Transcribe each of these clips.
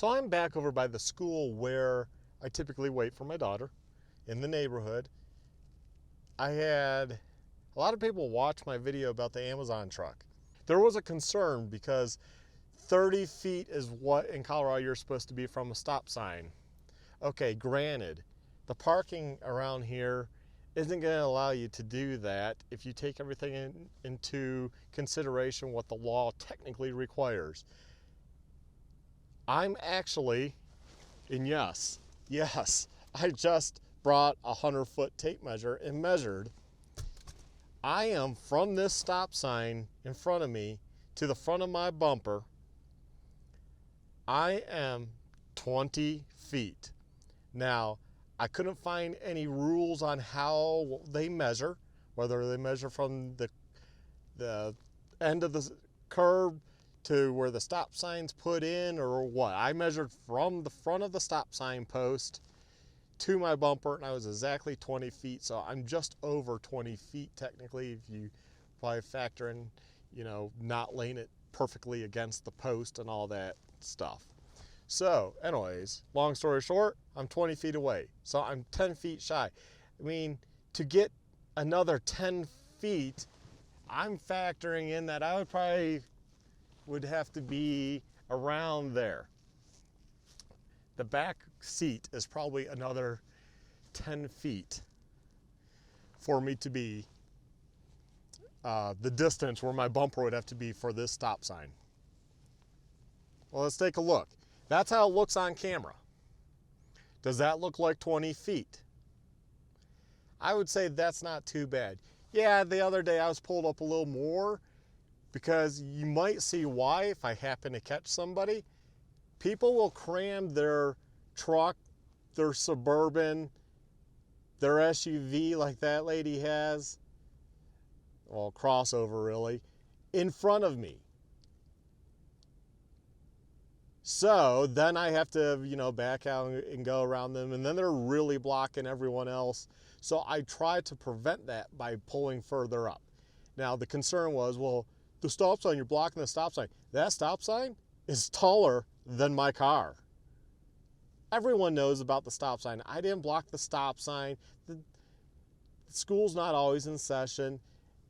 So I'm back over by the school where I typically wait for my daughter in the neighborhood. I had a lot of people watch my video about the Amazon truck. There was a concern because 30 feet is what in Colorado you're supposed to be from a stop sign. Okay, granted, the parking around here isn't going to allow you to do that if you take everything into consideration what the law technically requires. I'm actually, and yes, I just brought a 100-foot tape measure and measured. I am from this stop sign in front of me to the front of my bumper. I am 20 feet. Now, I couldn't find any rules on how they measure, whether they measure from the end of the curb to where the stop sign's put in or what. I measured from the front of the stop sign post to my bumper and I was exactly 20 feet. So I'm just over 20 feet technically if you probably factor in, not laying it perfectly against the post and all that stuff. So anyways, long story short, I'm 20 feet away. So I'm 10 feet shy. I mean, to get another 10 feet, I'm factoring in that I would have to be around there. The back seat is probably another 10 feet for me to be the distance where my bumper would have to be for this stop sign. Well, let's take a look. That's how it looks on camera. Does that look like 20 feet? I would say that's not too bad. Yeah, the other day I was pulled up a little more because you might see why if I happen to catch somebody. People will cram their truck, their Suburban, their SUV like that lady has, well, crossover really, in front of me. So then I have to, back out and go around them, and then they're really blocking everyone else. So I try to prevent that by pulling further up. Now the concern was, well, the stop sign, you're blocking the stop sign. That stop sign is taller than my car. Everyone knows about the stop sign. I didn't block the stop sign. The school's not always in session,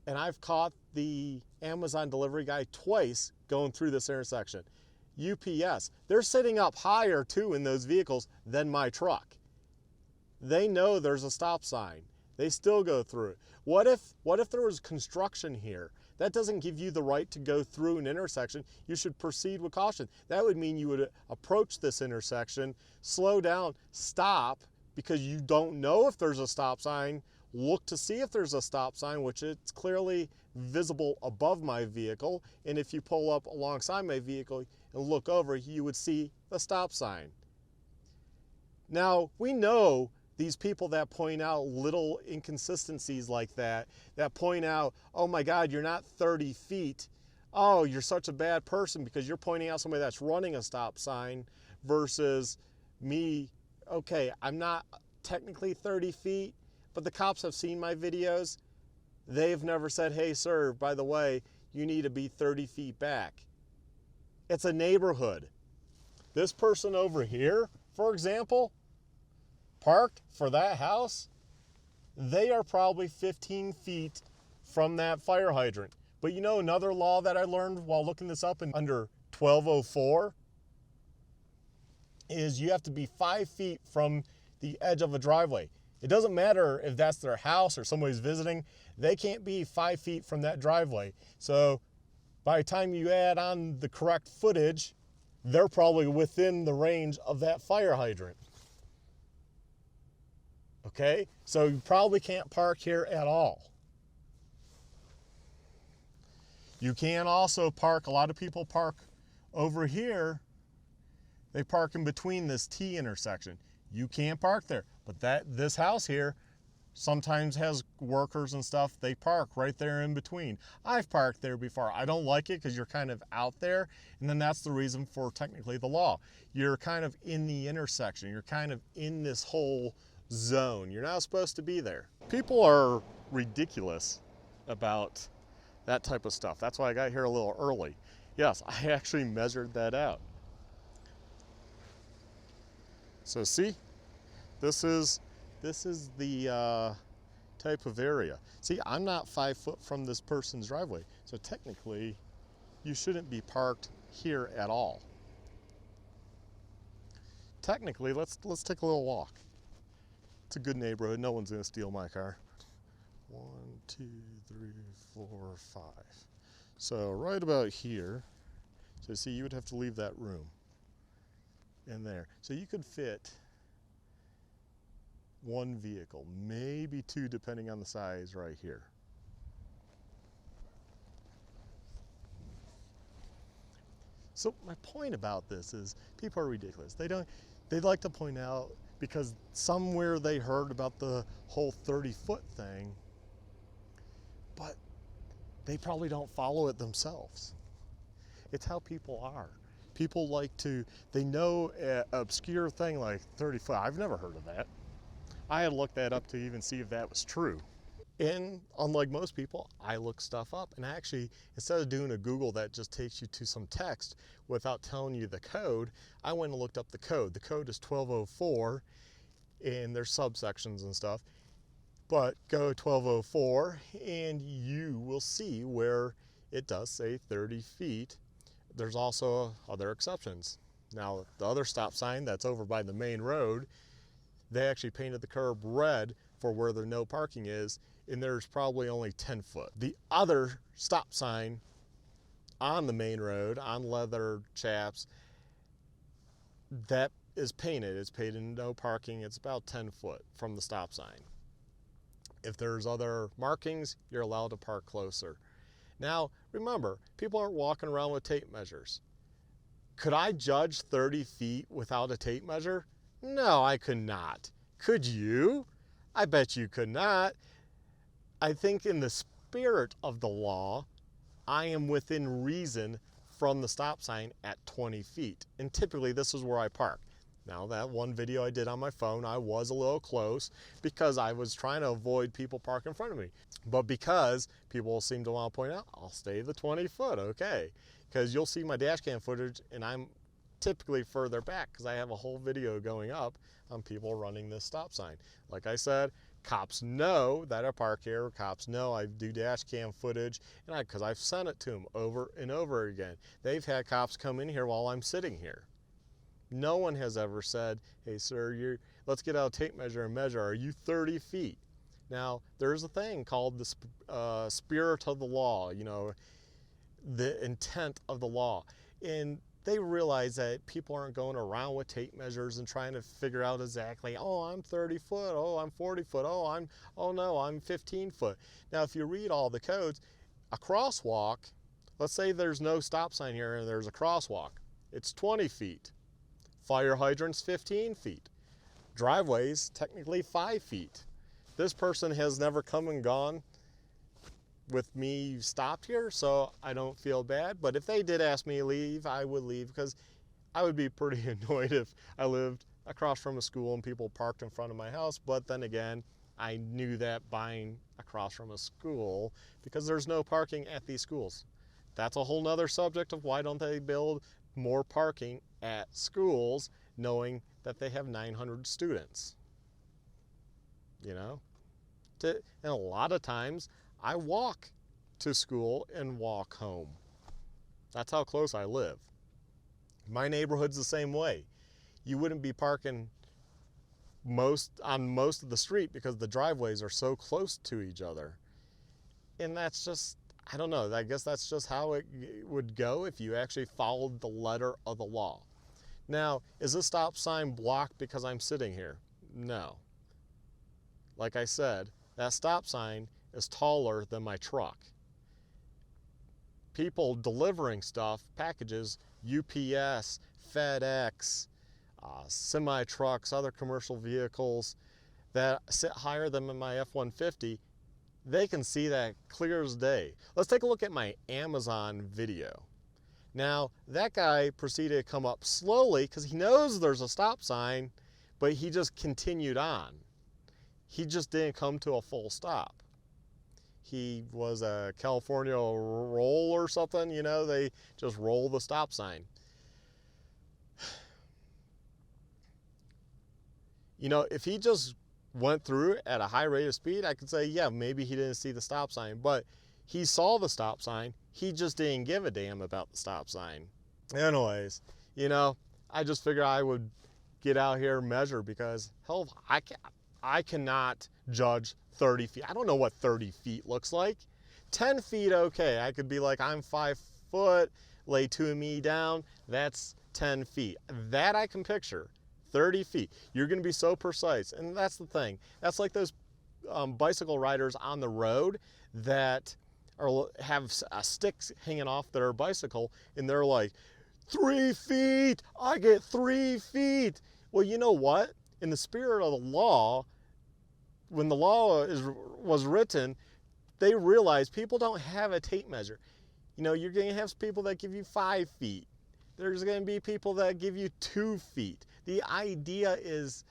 and I've caught the Amazon delivery guy twice going through this intersection. UPS, they're sitting up higher too in those vehicles than my truck. They know there's a stop sign. They still go through it. What if there was construction here? That doesn't give you the right to go through an intersection. You should proceed with caution. That would mean you would approach this intersection, slow down, stop, because you don't know if there's a stop sign, look to see if there's a stop sign, which it's clearly visible above my vehicle. And if you pull up alongside my vehicle and look over, you would see the stop sign. Now, we know these people that point out little inconsistencies like that point out, oh my God, you're not 30 feet. Oh, you're such a bad person because you're pointing out somebody that's running a stop sign versus me. Okay, I'm not technically 30 feet, but the cops have seen my videos. They've never said, hey, sir, by the way, you need to be 30 feet back. It's a neighborhood. This person over here, for example, parked for that house, they are probably 15 feet from that fire hydrant. But another law that I learned while looking this up under 1204 is you have to be 5 feet from the edge of a driveway. It doesn't matter if that's their house or somebody's visiting, they can't be 5 feet from that driveway. So by the time you add on the correct footage, they're probably within the range of that fire hydrant. Okay, so you probably can't park here at all. You can also park, a lot of people park over here. They park in between this T intersection. You can't park there, but this house here sometimes has workers and stuff. They park right there in between. I've parked there before. I don't like it because you're kind of out there, and then that's the reason for technically the law. You're kind of in the intersection. You're kind of in this whole zone. You're not supposed to be there. People are ridiculous about that type of stuff. That's why I got here a little early. Yes, I actually measured that out. So see, this is the type of area. See, I'm not 5 foot from this person's driveway, so technically you shouldn't be parked here at all. Technically, let's take a little walk. It's a good neighborhood. No one's gonna steal my car. 1, 2, 3, 4, 5. So right about here. So see, you would have to leave that room in there. So you could fit 1 vehicle, maybe 2 depending on the size right here. So my point about this is people are ridiculous. They'd like to point out because somewhere they heard about the whole 30-foot thing, but they probably don't follow it themselves. It's how people are. People like to, they know an obscure thing like 30 foot. I've never heard of that. I had looked that up to even see if that was true. And unlike most people, I look stuff up. And actually, instead of doing a Google that just takes you to some text without telling you the code, I went and looked up the code. The code is 1204, and there's subsections and stuff. But go 1204, and you will see where it does say 30 feet. There's also other exceptions. Now, the other stop sign that's over by the main road, they actually painted the curb red for where the no parking is, and there's probably only 10 foot. The other stop sign on the main road, on Leather Chaps, that is painted. It's painted no parking. It's about 10 foot from the stop sign. If there's other markings, you're allowed to park closer. Now, remember, people aren't walking around with tape measures. Could I judge 30 feet without a tape measure? No, I could not. Could you? I bet you could not. I think in the spirit of the law, I am within reason from the stop sign at 20 feet. And typically this is where I park. Now that one video I did on my phone, I was a little close because I was trying to avoid people parking in front of me. But because people seem to want to point out, I'll stay the 20 foot, okay. Because you'll see my dash cam footage and I'm typically further back because I have a whole video going up on people running this stop sign. Like I said, cops know that I park here. Cops know I do dash cam footage, and because I've sent it to them over and over again. They've had cops come in here while I'm sitting here. No one has ever said, hey sir, let's get out a tape measure and measure, are you 30 feet? Now, there's a thing called the spirit of the law, you know, the intent of the law. And they realize that people aren't going around with tape measures and trying to figure out exactly, oh, I'm 30 foot, oh, I'm 40 foot, oh no, I'm 15 foot. Now, if you read all the codes, a crosswalk, let's say there's no stop sign here and there's a crosswalk, it's 20 feet. Fire hydrants, 15 feet. Driveways, technically 5 feet. This person has never come and gone with me stopped here, so I don't feel bad. But if they did ask me to leave, I would leave because I would be pretty annoyed if I lived across from a school and people parked in front of my house. But then again, I knew that buying across from a school because there's no parking at these schools. That's a whole nother subject of why don't they build more parking at schools knowing that they have 900 students, you know? And a lot of times I walk to school and walk home. That's how close I live. My neighborhood's the same way. You wouldn't be parking on most of the street because the driveways are so close to each other. And that's just, I don't know, I guess that's just how it would go if you actually followed the letter of the law. Now, is this stop sign blocked because I'm sitting here? No. Like I said, that stop sign is taller than my truck. People delivering stuff, packages, UPS, FedEx, semi-trucks, other commercial vehicles that sit higher than my F-150, they can see that clear as day. Let's take a look at my Amazon video. Now, that guy proceeded to come up slowly because he knows there's a stop sign, but he just continued on. He just didn't come to a full stop. He was a California roll or something, you know, they just roll the stop sign. You know, if he just went through at a high rate of speed, I could say, yeah, maybe he didn't see the stop sign, but he saw the stop sign. He just didn't give a damn about the stop sign. Anyways, you know, I just figured I would get out here and measure, because hell, I cannot judge 30 feet. I don't know what 30 feet looks like. 10 feet, okay. I could be like, I'm 5 foot, lay 2 of me down. That's 10 feet. That I can picture. 30 feet. You're going to be so precise. And that's the thing. That's like those bicycle riders on the road that have a stick hanging off their bicycle, and they're like, 3 feet, I get 3 feet. Well, you know what? In the spirit of the law, when the law was written, they realized people don't have a tape measure. You know, you're going to have people that give you 5 feet. There's going to be people that give you 2 feet. The idea is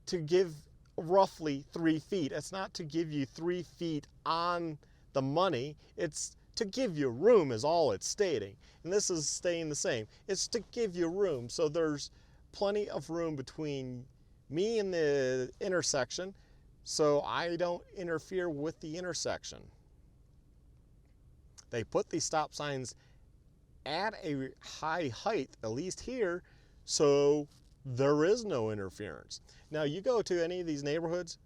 to give roughly 3 feet. It's not to give you 3 feet on the money. It's to give you room is all it's stating. And this is staying the same. It's to give you room. So there's plenty of room between me and the intersection, so I don't interfere with the intersection. They put these stop signs at a high height, at least here, so there is no interference. Now, you go to any of these neighborhoods,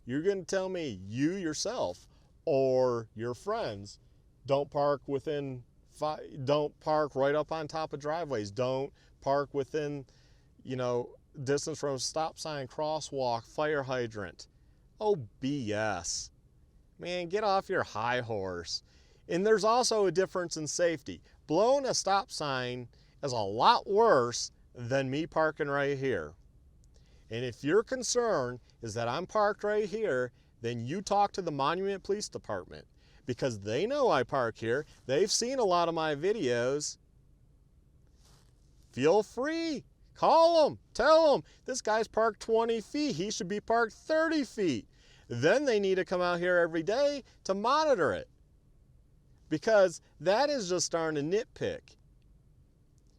you're going to tell me you yourself or your friends don't park don't park right up on top of driveways. Don't park within, you know, distance from stop sign, crosswalk, fire hydrant. Oh, BS. Man, get off your high horse. And there's also a difference in safety. Blowing a stop sign is a lot worse than me parking right here. And if your concern is that I'm parked right here, then you talk to the Monument Police Department, because they know I park here. They've seen a lot of my videos. Feel free. Call them. Tell them this guy's parked 20 feet. He should be parked 30 feet. Then they need to come out here every day to monitor it, because that is just starting to nitpick.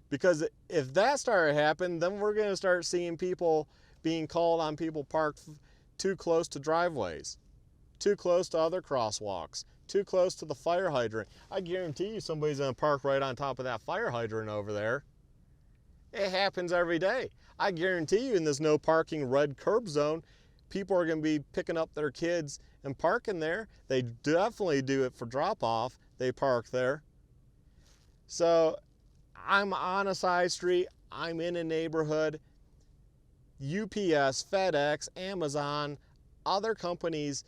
Because if that started to happen, then we're going to start seeing people being called on people parked too close to driveways, too close to other crosswalks, too close to the fire hydrant. I guarantee you somebody's going to park right on top of that fire hydrant over there. It happens every day. I guarantee you in this no parking red curb zone, people are going to be picking up their kids and parking there. They definitely do it for drop off. They park there. So I'm on a side street. I'm in a neighborhood. UPS, FedEx, Amazon, other companies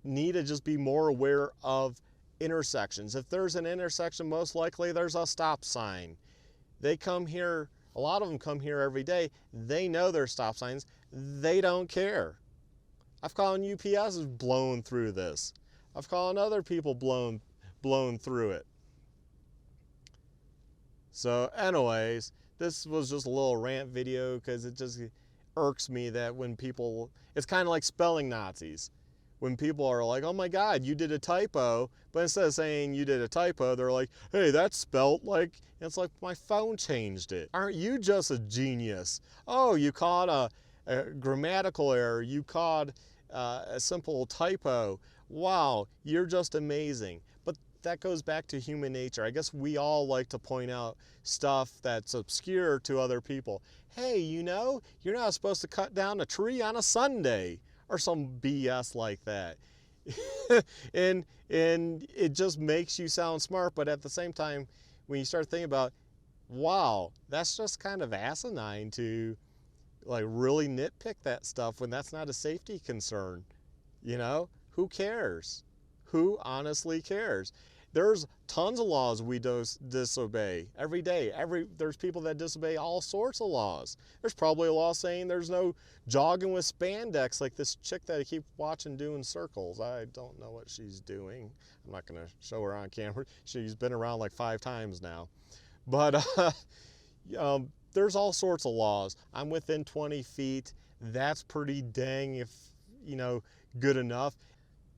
need to just be more aware of intersections. If there's an intersection, most likely there's a stop sign. They come here, a lot of them come here every day. They know there's stop signs. They don't care. I've called UPS is blown through this. I've called other people blown through it. So anyways, this was just a little rant video, because it just irks me that when people, it's kind of like spelling Nazis. When people are like, oh my God, you did a typo, but instead of saying you did a typo, they're like, hey, that's spelt like, and it's like, my phone changed it. Aren't you just a genius? Oh, you caught a grammatical error. You caught a simple typo. Wow, you're just amazing. But that goes back to human nature. I guess we all like to point out stuff that's obscure to other people. Hey, you know, you're not supposed to cut down a tree on a Sunday, or some BS like that. and it just makes you sound smart, but at the same time, when you start thinking about, wow, that's just kind of asinine to like really nitpick that stuff when that's not a safety concern. You know, who cares? Who honestly cares? There's tons of laws we disobey every day. There's people that disobey all sorts of laws. There's probably a law saying there's no jogging with spandex, like this chick that I keep watching doing circles. I don't know what she's doing. I'm not going to show her on camera. She's been around like 5 times now. But there's all sorts of laws. I'm within 20 feet. That's pretty dang, if you know, good enough.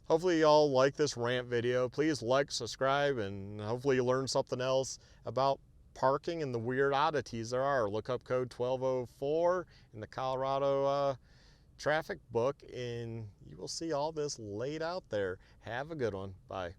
Hopefully y'all like this rant video. Please like, subscribe, and hopefully you learn something else about parking and the weird oddities there are. Look up code 1204 in the Colorado traffic book and you will see all this laid out there. Have a good one. Bye.